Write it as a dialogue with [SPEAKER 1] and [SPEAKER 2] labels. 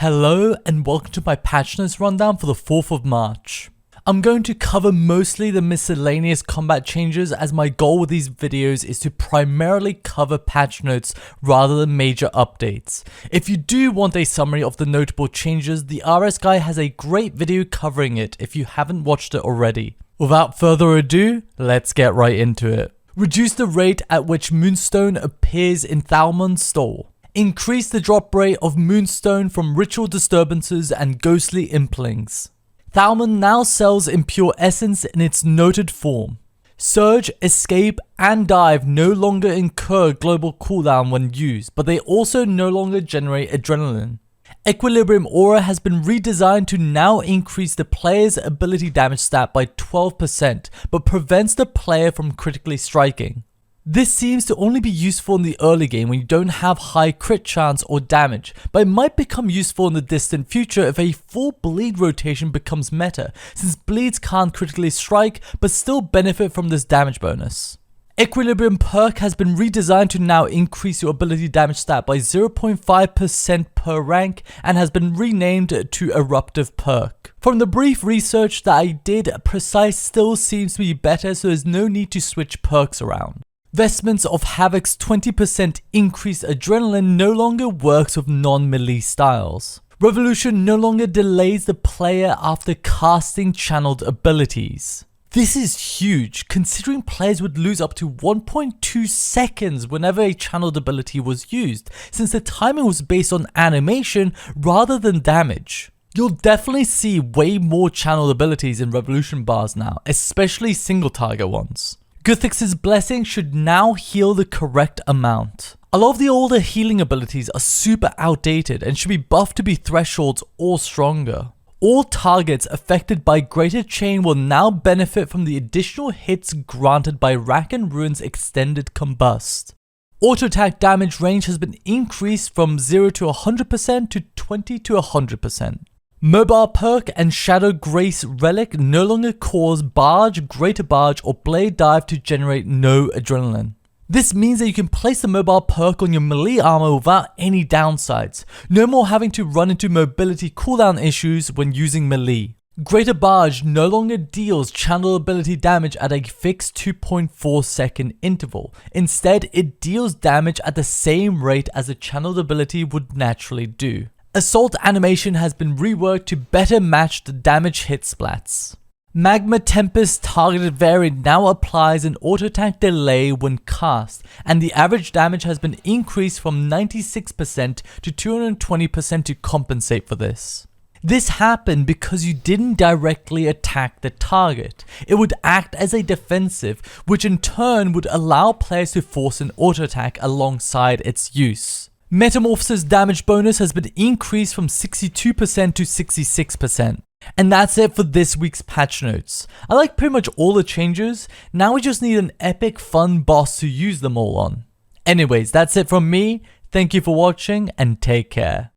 [SPEAKER 1] Hello and welcome to my patch notes rundown for the 4th of March. I'm going to cover mostly the miscellaneous combat changes, as my goal with these videos is to primarily cover patch notes rather than major updates. If you do want a summary of the notable changes, the RS guy has a great video covering it if you haven't watched it already. Without further ado, let's get right into it. Reduce the rate at which Moonstone appears in Thalmon's store. Increase the drop rate of Moonstone from ritual disturbances and ghostly implings. Thalmon now sells Impure Essence in its noted form. Surge, Escape, and Dive no longer incur global cooldown when used, but they also no longer generate adrenaline. Equilibrium Aura has been redesigned to now increase the player's ability damage stat by 12%, but prevents the player from critically striking. This seems to only be useful in the early game when you don't have high crit chance or damage, but it might become useful in the distant future if a full bleed rotation becomes meta, since bleeds can't critically strike but still benefit from this damage bonus. Equilibrium perk has been redesigned to now increase your ability damage stat by 0.5% per rank and has been renamed to Eruptive perk. From the brief research that I did, Precise still seems to be better, so there's no need to switch perks around. Vestments of Havoc's 20% increased adrenaline no longer works with non-melee styles. Revolution no longer delays the player after casting channeled abilities. This is huge, considering players would lose up to 1.2 seconds whenever a channeled ability was used, since the timing was based on animation rather than damage. You'll definitely see way more channeled abilities in Revolution bars now, especially single target ones. Guthix's Blessing should now heal the correct amount. A lot of the older healing abilities are super outdated and should be buffed to be thresholds or stronger. All targets affected by Greater Chain will now benefit from the additional hits granted by Rack and Ruin's Extended Combust. Auto attack damage range has been increased from 0 to 100% to 20 to 100%. Mobile perk and Shadow Grace relic no longer cause Barge, Greater Barge, or Blade Dive to generate no adrenaline. This means that you can place the mobile perk on your melee armor without any downsides. No more having to run into mobility cooldown issues when using melee. Greater Barge no longer deals channel ability damage at a fixed 2.4 second interval. Instead, it deals damage at the same rate as a channeled ability would naturally do. Assault animation has been reworked to better match the damage hit splats. Magma Tempest targeted variant now applies an auto attack delay when cast, and the average damage has been increased from 96% to 220% to compensate for this. This happened because you didn't directly attack the target. It would act as a defensive, which in turn would allow players to force an auto attack alongside its use. Metamorphosis damage bonus has been increased from 62% to 66%. And that's it for this week's patch notes. I like pretty much all the changes, now we just need an epic fun boss to use them all on. Anyways, that's it from me, thank you for watching and take care.